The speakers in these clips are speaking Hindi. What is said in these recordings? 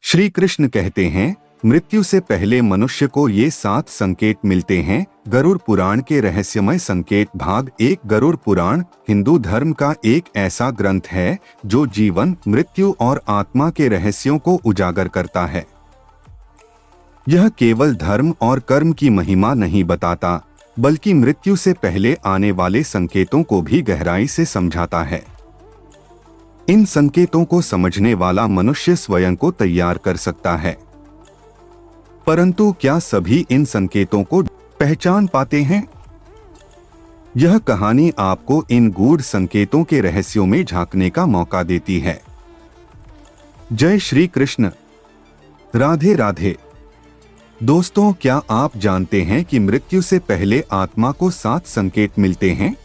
श्री कृष्ण कहते हैं, मृत्यु से पहले मनुष्य को ये 7 संकेत मिलते हैं। गरुड़ पुराण के रहस्यमय संकेत भाग 1। गरुड़ पुराण हिंदू धर्म का एक ऐसा ग्रंथ है जो जीवन, मृत्यु और आत्मा के रहस्यों को उजागर करता है। यह केवल धर्म और कर्म की महिमा नहीं बताता, बल्कि मृत्यु से पहले आने वाले संकेतों को भी गहराई से समझाता है। इन संकेतों को समझने वाला मनुष्य स्वयं को तैयार कर सकता है, परंतु क्या सभी इन संकेतों को पहचान पाते हैं? यह कहानी आपको इन गूढ़ संकेतों के रहस्यों में झांकने का मौका देती है। जय श्री कृष्ण। राधे राधे। दोस्तों, क्या आप जानते हैं कि मृत्यु से पहले आत्मा को 7 संकेत मिलते हैं?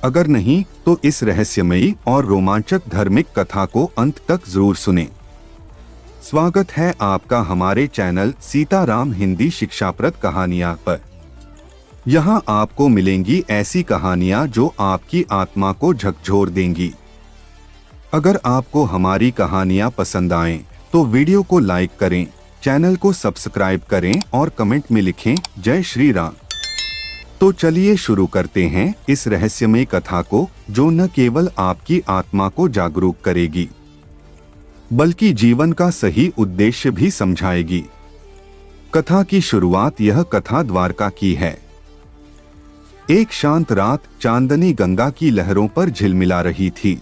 अगर नहीं, तो इस रहस्यमयी और रोमांचक धार्मिक कथा को अंत तक जरूर सुनें। स्वागत है आपका हमारे चैनल सीताराम हिंदी शिक्षाप्रद कहानियां पर। यहाँ आपको मिलेंगी ऐसी कहानियां जो आपकी आत्मा को झकझोर देंगी। अगर आपको हमारी कहानियां पसंद आएं, तो वीडियो को लाइक करें, चैनल को सब्सक्राइब करें और कमेंट में लिखें जय श्री राम। तो चलिए शुरू करते हैं इस रहस्यमय कथा को, जो न केवल आपकी आत्मा को जागरूक करेगी, बल्कि जीवन का सही उद्देश्य भी समझाएगी। कथा की शुरुआत यह कथा द्वारका की है। एक शांत रात चांदनी गंगा की लहरों पर झिलमिला रही थी।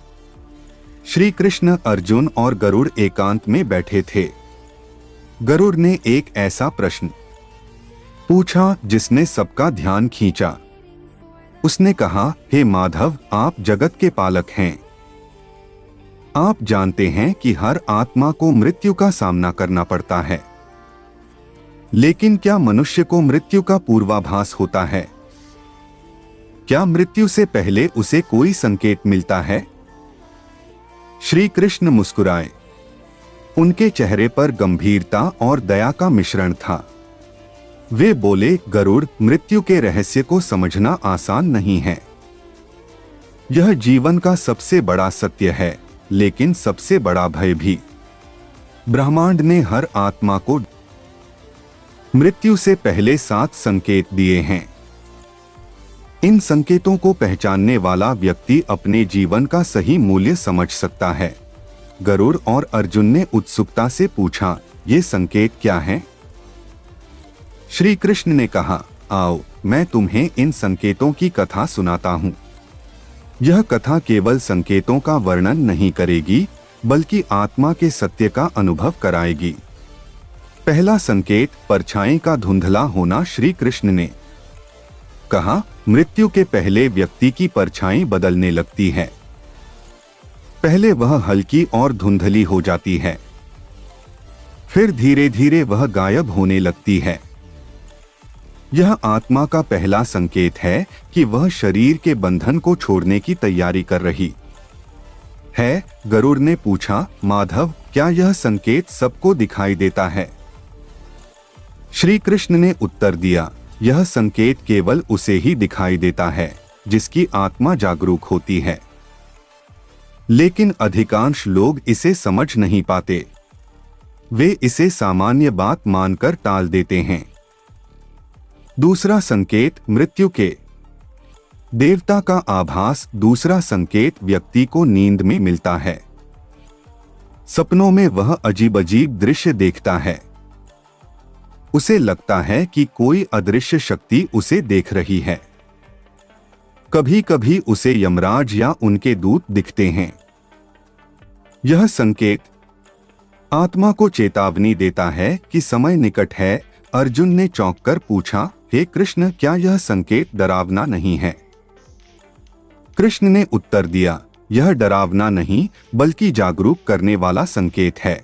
श्री कृष्ण, अर्जुन और गरुड़ एकांत में बैठे थे। गरुड़ ने एक ऐसा प्रश्न पूछा जिसने सबका ध्यान खींचा। उसने कहा, हे माधव, आप जगत के पालक हैं। आप जानते हैं कि हर आत्मा को मृत्यु का सामना करना पड़ता है, लेकिन क्या मनुष्य को मृत्यु का पूर्वाभास होता है? क्या मृत्यु से पहले उसे कोई संकेत मिलता है? श्री कृष्ण मुस्कुराए। उनके चेहरे पर गंभीरता और दया का मिश्रण था। वे बोले, गरुड़, मृत्यु के रहस्य को समझना आसान नहीं है। यह जीवन का सबसे बड़ा सत्य है, लेकिन सबसे बड़ा भय भी। ब्रह्मांड ने हर आत्मा को मृत्यु से पहले 7 संकेत दिए हैं। इन संकेतों को पहचानने वाला व्यक्ति अपने जीवन का सही मूल्य समझ सकता है। गरुड़ और अर्जुन ने उत्सुकता से पूछा, ये संकेत क्या हैं? श्री कृष्ण ने कहा, आओ, मैं तुम्हें इन संकेतों की कथा सुनाता हूँ। यह कथा केवल संकेतों का वर्णन नहीं करेगी, बल्कि आत्मा के सत्य का अनुभव कराएगी। पहला संकेत, परछाई का धुंधला होना। श्री कृष्ण ने कहा, मृत्यु के पहले व्यक्ति की परछाई बदलने लगती है। पहले वह हल्की और धुंधली हो जाती है, फिर धीरे धीरे वह गायब होने लगती है। यह आत्मा का पहला संकेत है कि वह शरीर के बंधन को छोड़ने की तैयारी कर रही है। गरुड़ ने पूछा, माधव, क्या यह संकेत सबको दिखाई देता है? श्री कृष्ण ने उत्तर दिया, यह संकेत केवल उसे ही दिखाई देता है जिसकी आत्मा जागरूक होती है, लेकिन अधिकांश लोग इसे समझ नहीं पाते। वे इसे सामान्य बात मानकर टाल देते हैं। दूसरा संकेत, मृत्यु के देवता का आभास। दूसरा संकेत व्यक्ति को नींद में मिलता है। सपनों में वह अजीब अजीब दृश्य देखता है। उसे लगता है कि कोई अदृश्य शक्ति उसे देख रही है। कभी कभी उसे यमराज या उनके दूत दिखते हैं। यह संकेत आत्मा को चेतावनी देता है कि समय निकट है। अर्जुन ने चौंककर पूछा, हे कृष्ण, क्या यह संकेत डरावना नहीं है? कृष्ण ने उत्तर दिया, यह डरावना नहीं, बल्कि जागरूक करने वाला संकेत है।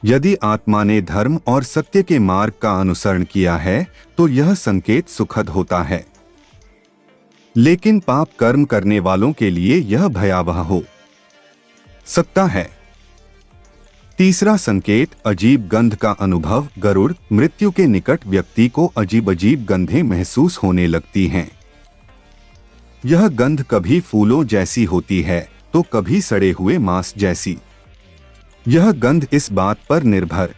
यदि आत्मा ने धर्म और सत्य के मार्ग का अनुसरण किया है, तो यह संकेत सुखद होता है, लेकिन पाप कर्म करने वालों के लिए यह भयावह हो सकता है। तीसरा संकेत, अजीब गंध का अनुभव। गरुड़, मृत्यु के निकट व्यक्ति को अजीब अजीब गंधें महसूस होने लगती हैं। यह गंध कभी फूलों जैसी होती है, तो कभी सड़े हुए मांस जैसी। यह गंध इस बात पर निर्भर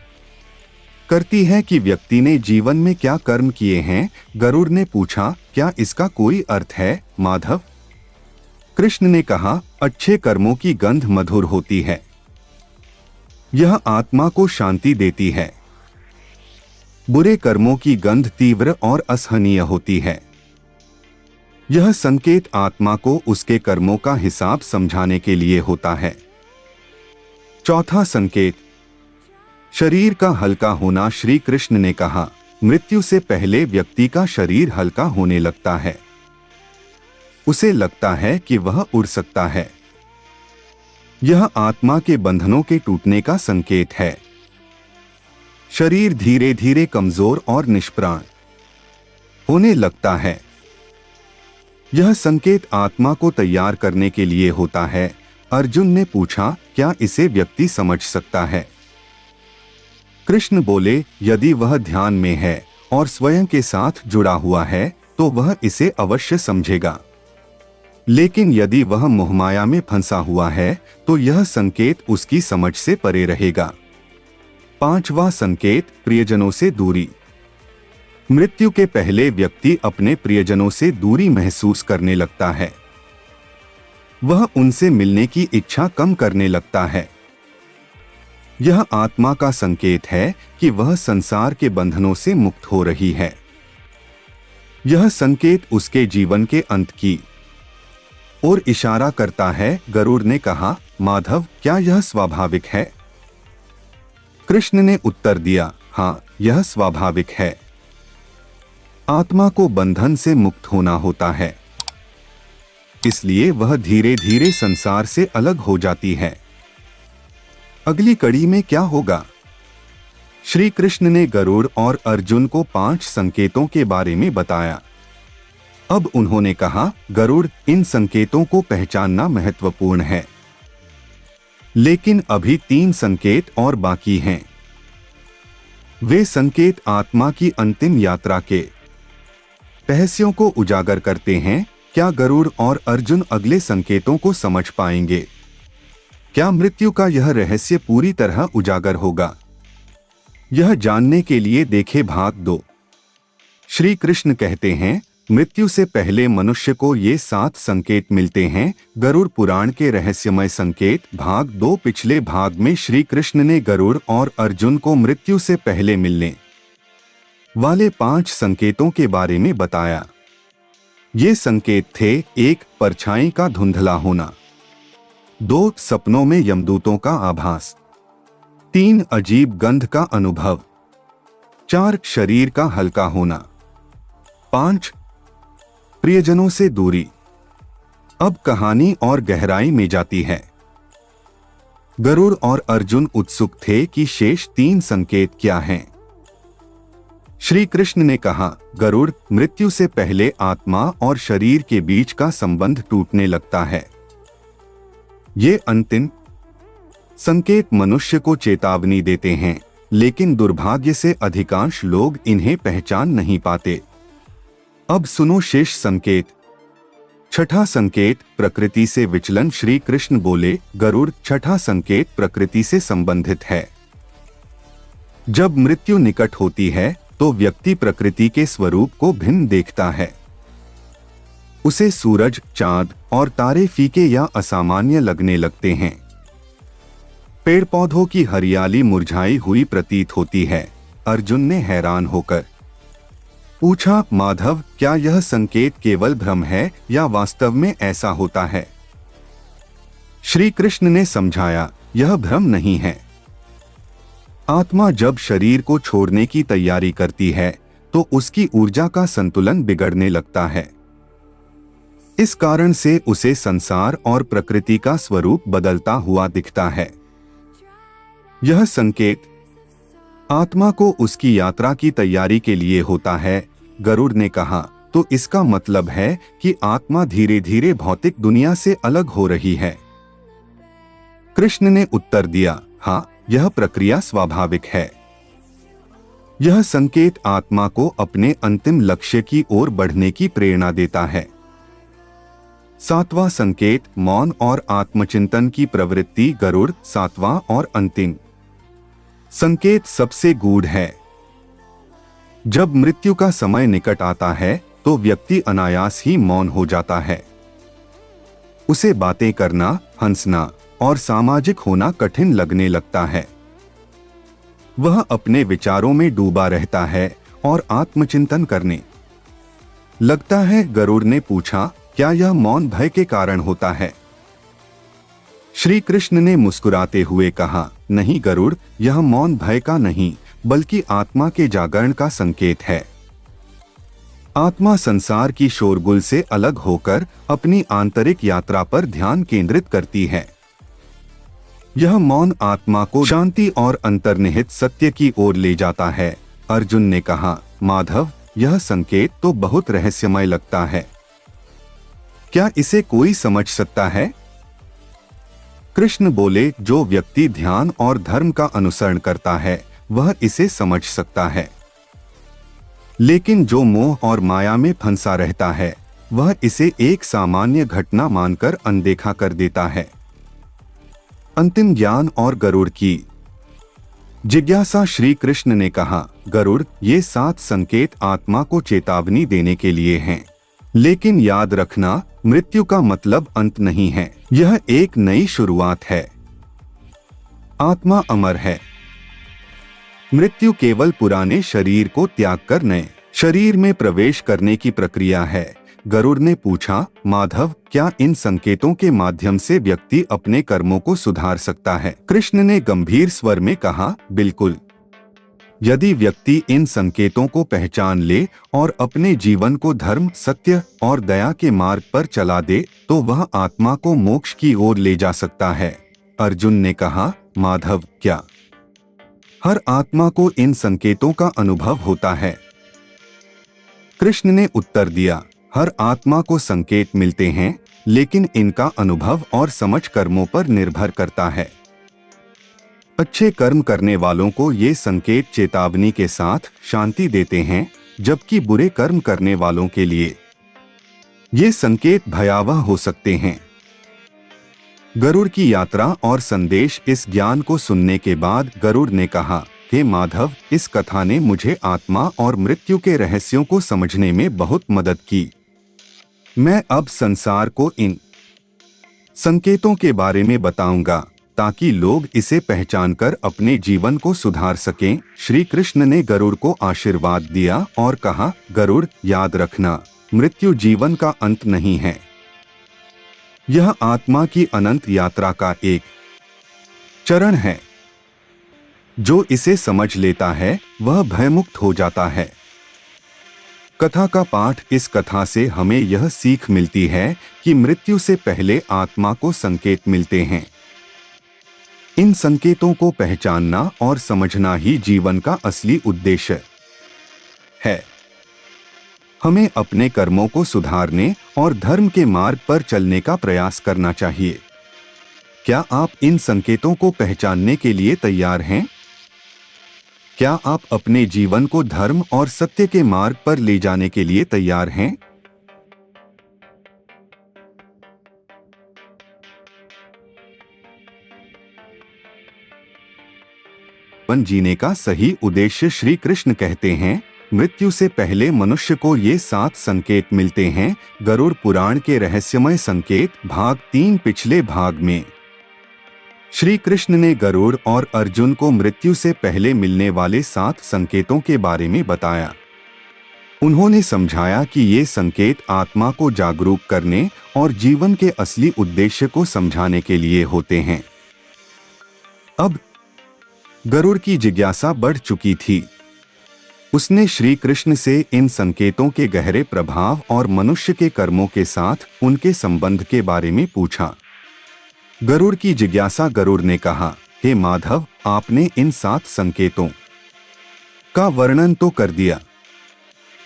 करती है कि व्यक्ति ने जीवन में क्या कर्म किए हैं। गरुड़ ने पूछा, क्या इसका कोई अर्थ है माधव? कृष्ण ने कहा, अच्छे कर्मों की गंध मधुर होती है, यह आत्मा को शांति देती है। बुरे कर्मों की गंध तीव्र और असहनीय होती है। यह संकेत आत्मा को उसके कर्मों का हिसाब समझाने के लिए होता है। चौथा संकेत, शरीर का हल्का होना। श्री कृष्ण ने कहा, मृत्यु से पहले व्यक्ति का शरीर हल्का होने लगता है। उसे लगता है कि वह उड़ सकता है। यह आत्मा के बंधनों के टूटने का संकेत है। शरीर धीरे धीरे कमजोर और निष्प्राण होने लगता है। यह संकेत आत्मा को तैयार करने के लिए होता है। अर्जुन ने पूछा, क्या इसे व्यक्ति समझ सकता है? कृष्ण बोले, यदि वह ध्यान में है और स्वयं के साथ जुड़ा हुआ है तो वह इसे अवश्य समझेगा। लेकिन यदि वह मोहमाया में फंसा हुआ है तो यह संकेत उसकी समझ से परे रहेगा। पांचवा संकेत, प्रियजनों से दूरी। मृत्यु के पहले व्यक्ति अपने प्रियजनों से दूरी महसूस करने लगता है। वह उनसे मिलने की इच्छा कम करने लगता है। यह आत्मा का संकेत है कि वह संसार के बंधनों से मुक्त हो रही है। यह संकेत उसके जीवन के अंत की ओर इशारा करता है। गरुड़ ने कहा, माधव, क्या यह स्वाभाविक है? कृष्ण ने उत्तर दिया, हाँ, यह स्वाभाविक है। आत्मा को बंधन से मुक्त होना होता है, इसलिए वह धीरे धीरे संसार से अलग हो जाती है। अगली कड़ी में क्या होगा? श्री कृष्ण ने गरुड़ और अर्जुन को 5 संकेतों के बारे में बताया। अब उन्होंने कहा, गरुड़, इन संकेतों को पहचानना महत्वपूर्ण है, लेकिन अभी 3 संकेत और बाकी हैं। वे संकेत आत्मा की अंतिम यात्रा के रहस्यों को उजागर करते हैं। क्या गरुड़ और अर्जुन अगले संकेतों को समझ पाएंगे? क्या मृत्यु का यह रहस्य पूरी तरह उजागर होगा? यह जानने के लिए देखें भाग 2। श्री कृष्ण कहते हैं, मृत्यु से पहले मनुष्य को ये 7 संकेत मिलते हैं। गरुड़ पुराण के रहस्यमय संकेत भाग 2। पिछले भाग में श्री कृष्ण ने गरुड़ और अर्जुन को मृत्यु से पहले मिलने वाले 5 संकेतों के बारे में बताया। ये संकेत थे: 1. परछाई का धुंधला होना, 2. सपनों में यमदूतों का आभास, 3. अजीब गंध का अनुभव, 4. शरीर का हल्का होना, 5. प्रियजनों से दूरी। अब कहानी और गहराई में जाती है। गरुड़ और अर्जुन उत्सुक थे कि शेष 3 संकेत क्या हैं। श्री कृष्ण ने कहा, गरुड़, मृत्यु से पहले आत्मा और शरीर के बीच का संबंध टूटने लगता है। ये अंतिम संकेत मनुष्य को चेतावनी देते हैं, लेकिन दुर्भाग्य से अधिकांश लोग इन्हें पहचान नहीं पाते। अब सुनो शेष संकेत। छठा संकेत, प्रकृति से विचलन। श्री कृष्ण बोले, गरुड़, छठा संकेत प्रकृति से संबंधित है। जब मृत्यु निकट होती है तो व्यक्ति प्रकृति के स्वरूप को भिन्न देखता है। उसे सूरज, चांद और तारे फीके या असामान्य लगने लगते हैं। पेड़ पौधों की हरियाली मुरझाई हुई प्रतीत होती है। अर्जुन ने हैरान होकर पूछा, माधव, क्या यह संकेत केवल भ्रम है या वास्तव में ऐसा होता है? श्री कृष्ण ने समझाया, यह भ्रम नहीं है। आत्मा जब शरीर को छोड़ने की तैयारी करती है तो उसकी ऊर्जा का संतुलन बिगड़ने लगता है। इस कारण से उसे संसार और प्रकृति का स्वरूप बदलता हुआ दिखता है। यह संकेत आत्मा को उसकी यात्रा की तैयारी के लिए होता है। गरुड़ ने कहा, तो इसका मतलब है कि आत्मा धीरे धीरे भौतिक दुनिया से अलग हो रही है। कृष्ण ने उत्तर दिया, हाँ, यह प्रक्रिया स्वाभाविक है। यह संकेत आत्मा को अपने अंतिम लक्ष्य की ओर बढ़ने की प्रेरणा देता है। सातवां संकेत मौन और आत्मचिंतन की प्रवृत्ति। गरुड़ सातवां और अंतिम संकेत सबसे गूढ़ है। जब मृत्यु का समय निकट आता है तो व्यक्ति अनायास ही मौन हो जाता है। उसे बातें करना, हंसना और सामाजिक होना कठिन लगने लगता है। वह अपने विचारों में डूबा रहता है और आत्मचिंतन करने लगता है। गरुड़ ने पूछा, क्या यह मौन भय के कारण होता है? श्री कृष्ण ने मुस्कुराते हुए कहा, नहीं गरुड़, यह मौन भय का नहीं बल्कि आत्मा के जागरण का संकेत है। आत्मा संसार की शोरगुल से अलग होकर अपनी आंतरिक यात्रा पर ध्यान केंद्रित करती है। यह मौन आत्मा को शांति और अंतर्निहित सत्य की ओर ले जाता है। अर्जुन ने कहा, माधव, यह संकेत तो बहुत रहस्यमय लगता है। क्या इसे कोई समझ सकता है? कृष्ण बोले, जो व्यक्ति ध्यान और धर्म का अनुसरण करता है वह इसे समझ सकता है, लेकिन जो मोह और माया में फंसा रहता है वह इसे एक सामान्य घटना मानकर अनदेखा कर देता है। अंतिम ज्ञान और गरुड़ की जिज्ञासा। श्री कृष्ण ने कहा, गरुड़, ये 7 संकेत आत्मा को चेतावनी देने के लिए हैं, लेकिन याद रखना, मृत्यु का मतलब अंत नहीं है, यह एक नई शुरुआत है। आत्मा अमर है। मृत्यु केवल पुराने शरीर को त्याग कर नए शरीर में प्रवेश करने की प्रक्रिया है। गरुड़ ने पूछा, माधव, क्या इन संकेतों के माध्यम से व्यक्ति अपने कर्मों को सुधार सकता है? कृष्ण ने गंभीर स्वर में कहा, बिल्कुल। यदि व्यक्ति इन संकेतों को पहचान ले और अपने जीवन को धर्म, सत्य और दया के मार्ग पर चला दे तो वह आत्मा को मोक्ष की ओर ले जा सकता है। अर्जुन ने कहा, माधव, क्या हर आत्मा को इन संकेतों का अनुभव होता है? कृष्ण ने उत्तर दिया, हर आत्मा को संकेत मिलते हैं, लेकिन इनका अनुभव और समझ कर्मों पर निर्भर करता है। अच्छे कर्म करने वालों को ये संकेत चेतावनी के साथ शांति देते हैं, जबकि बुरे कर्म करने वालों के लिए ये संकेत भयावह हो सकते हैं। गरुड़ की यात्रा और संदेश। इस ज्ञान को सुनने के बाद गरुड़ ने कहा, हे माधव, इस कथा ने मुझे आत्मा और मृत्यु के रहस्यों को समझने में बहुत मदद की। मैं अब संसार को इन संकेतों के बारे में बताऊंगा ताकि लोग इसे पहचानकर अपने जीवन को सुधार सकें। श्री कृष्ण ने गरुड़ को आशीर्वाद दिया और कहा, गरुड़, याद रखना, मृत्यु जीवन का अंत नहीं है, यह आत्मा की अनंत यात्रा का एक चरण है। जो इसे समझ लेता है वह भयमुक्त हो जाता है। कथा का पाठ। इस कथा से हमें यह सीख मिलती है कि मृत्यु से पहले आत्मा को संकेत मिलते हैं। इन संकेतों को पहचानना और समझना ही जीवन का असली उद्देश्य है। हमें अपने कर्मों को सुधारने और धर्म के मार्ग पर चलने का प्रयास करना चाहिए। क्या आप इन संकेतों को पहचानने के लिए तैयार हैं? क्या आप अपने जीवन को धर्म और सत्य के मार्ग पर ले जाने के लिए तैयार हैं? जीवन जीने का सही उद्देश्य। श्री कृष्ण कहते हैं, मृत्यु से पहले मनुष्य को ये 7 संकेत मिलते हैं। गरुड़ पुराण के रहस्यमय संकेत भाग 3। पिछले भाग में श्री कृष्ण ने गरुड़ और अर्जुन को मृत्यु से पहले मिलने वाले 7 संकेतों के बारे में बताया। उन्होंने समझाया कि ये संकेत आत्मा को जागरूक करने और जीवन के असली उद्देश्य को समझाने के लिए होते हैं। अब गरुड़ की जिज्ञासा बढ़ चुकी थी। उसने श्री कृष्ण से इन संकेतों के गहरे प्रभाव और मनुष्य के कर्मों के साथ उनके संबंध के बारे में पूछा। गरुड़ की जिज्ञासा। गरुड़ ने कहा, हे माधव, आपने इन 7 संकेतों का वर्णन तो कर दिया,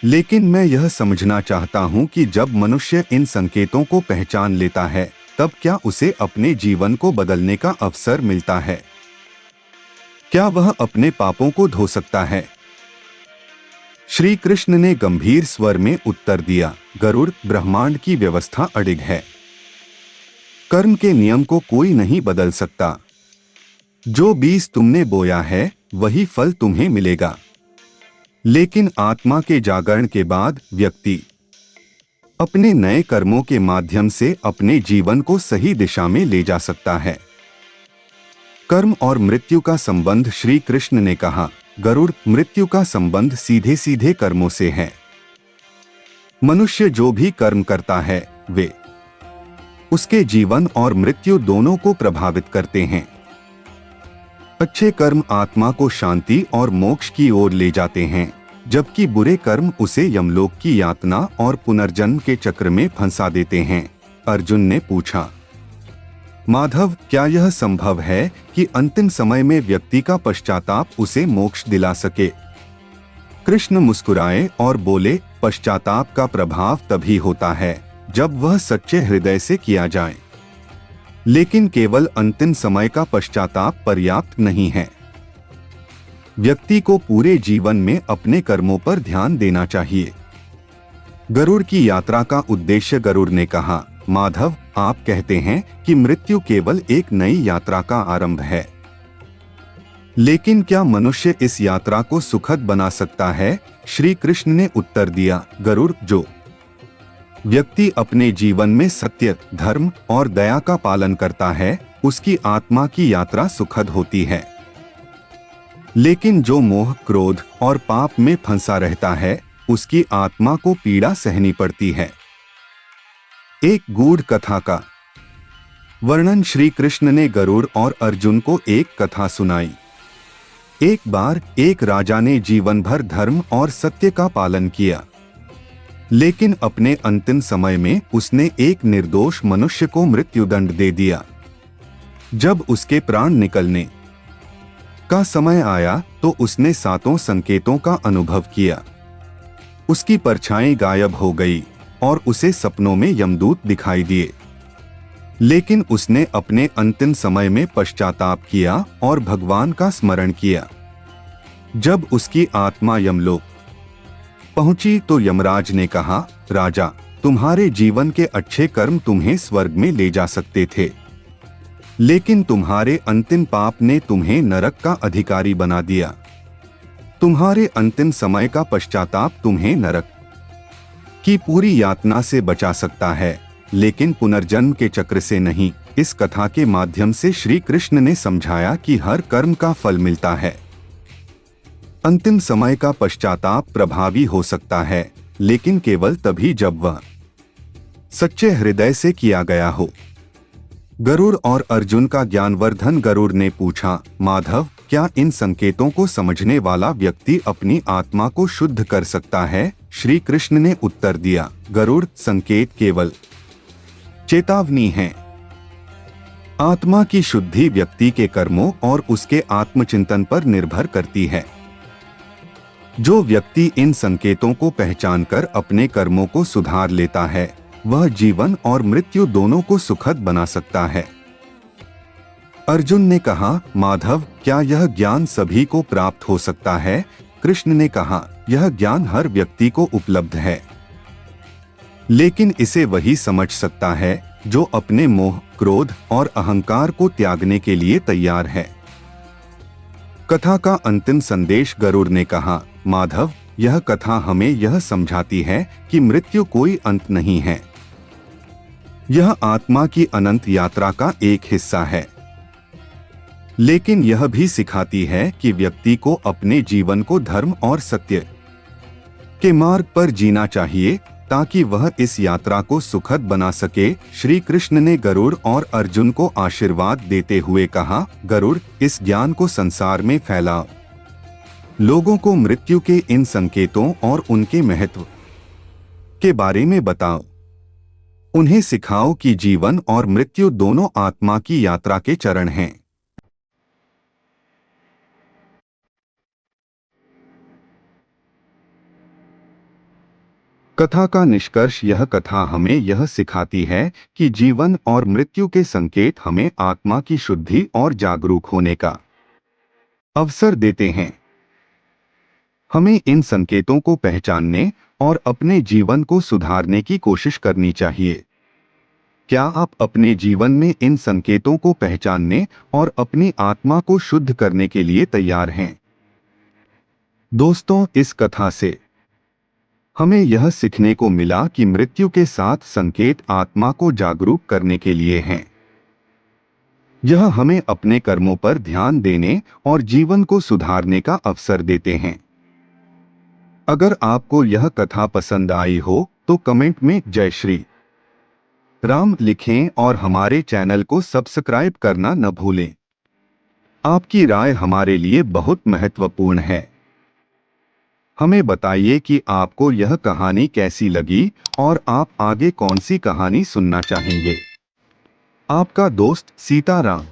लेकिन मैं यह समझना चाहता हूं कि जब मनुष्य इन संकेतों को पहचान लेता है तब क्या उसे अपने जीवन को बदलने का अवसर मिलता है? क्या वह अपने पापों को धो सकता है? श्री कृष्ण ने गंभीर स्वर में उत्तर दिया, गरुड़, ब्रह्मांड की व्यवस्था अडिग है। कर्म के नियम को कोई नहीं बदल सकता। जो बीज तुमने बोया है वही फल तुम्हें मिलेगा। लेकिन आत्मा के जागरण के बाद व्यक्ति अपने नए कर्मों के माध्यम से अपने जीवन को सही दिशा में ले जा सकता है। कर्म और मृत्यु का संबंध। श्री कृष्ण ने कहा, गरुड़, मृत्यु का संबंध सीधे सीधे कर्मों से है। मनुष्य जो भी कर्म करता है वे उसके जीवन और मृत्यु दोनों को प्रभावित करते हैं। अच्छे कर्म आत्मा को शांति और मोक्ष की ओर ले जाते हैं, जबकि बुरे कर्म उसे यमलोक की यातना और पुनर्जन्म के चक्र में फंसा देते हैं। अर्जुन ने पूछा, माधव, क्या यह संभव है कि अंतिम समय में व्यक्ति का पश्चाताप उसे मोक्ष दिला सके? कृष्ण मुस्कुराए और बोले, पश्चाताप का प्रभाव तभी होता है जब वह सच्चे हृदय से किया जाए। लेकिन केवल अंतिम समय का पश्चाताप पर्याप्त नहीं है। व्यक्ति को पूरे जीवन में अपने कर्मों पर ध्यान देना चाहिए। गरुड़ की यात्रा का उद्देश्य। गरुड़ ने कहा, माधव, आप कहते हैं कि मृत्यु केवल एक नई यात्रा का आरंभ है, लेकिन क्या मनुष्य इस यात्रा को सुखद बना सकता है? श्री कृष्ण ने उत्तर दिया, गरुड़, जो व्यक्ति अपने जीवन में सत्य, धर्म और दया का पालन करता है उसकी आत्मा की यात्रा सुखद होती है। लेकिन जो मोह, क्रोध और पाप में फंसा रहता है उसकी आत्मा को पीड़ा सहनी पड़ती है। एक गूढ़ कथा का वर्णन। श्री कृष्ण ने गरुड़ और अर्जुन को एक कथा सुनाई। एक बार एक राजा ने जीवन भर धर्म और सत्य का पालन किया, लेकिन अपने अंतिम समय में उसने एक निर्दोष मनुष्य को मृत्युदंड दे दिया। जब उसके प्राण निकलने का समय आया तो उसने 7 संकेतों का अनुभव किया। उसकी परछाई गायब हो गई और उसे सपनों में यमदूत दिखाई दिए। लेकिन उसने अपने अंतिम समय में पश्चाताप किया और भगवान का स्मरण किया। जब उसकी आत्मा यमलोक पहुंची तो यमराज ने कहा, राजा, तुम्हारे जीवन के अच्छे कर्म तुम्हें स्वर्ग में ले जा सकते थे, लेकिन तुम्हारे अंतिम पाप ने तुम्हें नरक का अधिकारी बना दिया। तुम्हारे अंतिम समय का पश्चाताप तुम्हें नरक की पूरी यातना से बचा सकता है, लेकिन पुनर्जन्म के चक्र से नहीं। इस कथा के माध्यम से श्री कृष्ण ने समझाया कि हर कर्म का फल मिलता है। अंतिम समय का पश्चाताप प्रभावी हो सकता है, लेकिन केवल तभी जब वह सच्चे हृदय से किया गया हो। गरुड़ और अर्जुन का ज्ञानवर्धन। गरुड़ ने पूछा, माधव, क्या इन संकेतों को समझने वाला व्यक्ति अपनी आत्मा को शुद्ध कर सकता है? श्री कृष्ण ने उत्तर दिया, गरुड़, संकेत केवल चेतावनी है। आत्मा की शुद्धि व्यक्ति के कर्मों और उसके आत्मचिंतन पर निर्भर करती है। जो व्यक्ति इन संकेतों को पहचानकर अपने कर्मों को सुधार लेता है वह जीवन और मृत्यु दोनों को सुखद बना सकता है। अर्जुन ने कहा, माधव, क्या यह ज्ञान सभी को प्राप्त हो सकता है? कृष्ण ने कहा, यह ज्ञान हर व्यक्ति को उपलब्ध है, लेकिन इसे वही समझ सकता है जो अपने मोह, क्रोध और अहंकार को त्यागने के लिए तैयार है। कथा का अंतिम संदेश। गरुड़ ने कहा, माधव, यह कथा हमें यह समझाती है कि मृत्यु कोई अंत नहीं है। यह आत्मा की अनंत यात्रा का एक हिस्सा है, लेकिन यह भी सिखाती है कि व्यक्ति को अपने जीवन को धर्म और सत्य के मार्ग पर जीना चाहिए ताकि वह इस यात्रा को सुखद बना सके। श्री कृष्ण ने गरुड़ और अर्जुन को आशीर्वाद देते हुए कहा, गरुड़, इस ज्ञान को संसार में फैलाओ। लोगों को मृत्यु के इन संकेतों और उनके महत्व के बारे में बताओ। उन्हें सिखाओ कि जीवन और मृत्यु दोनों आत्मा की यात्रा के चरण हैं। कथा का निष्कर्ष। यह कथा हमें यह सिखाती है कि जीवन और मृत्यु के संकेत हमें आत्मा की शुद्धि और जागरूक होने का अवसर देते हैं। हमें इन संकेतों को पहचानने और अपने जीवन को सुधारने की कोशिश करनी चाहिए। क्या आप अपने जीवन में इन संकेतों को पहचानने और अपनी आत्मा को शुद्ध करने के लिए तैयार हैं? दोस्तों, इस कथा से हमें यह सीखने को मिला कि मृत्यु के साथ संकेत आत्मा को जागरूक करने के लिए हैं। यह हमें अपने कर्मों पर ध्यान देने और जीवन को सुधारने का अवसर देते हैं। अगर आपको यह कथा पसंद आई हो तो कमेंट में जय श्री राम लिखें और हमारे चैनल को सब्सक्राइब करना न भूलें। आपकी राय हमारे लिए बहुत महत्वपूर्ण है। हमें बताइए कि आपको यह कहानी कैसी लगी और आप आगे कौन सी कहानी सुनना चाहेंगे। आपका दोस्त सीताराम।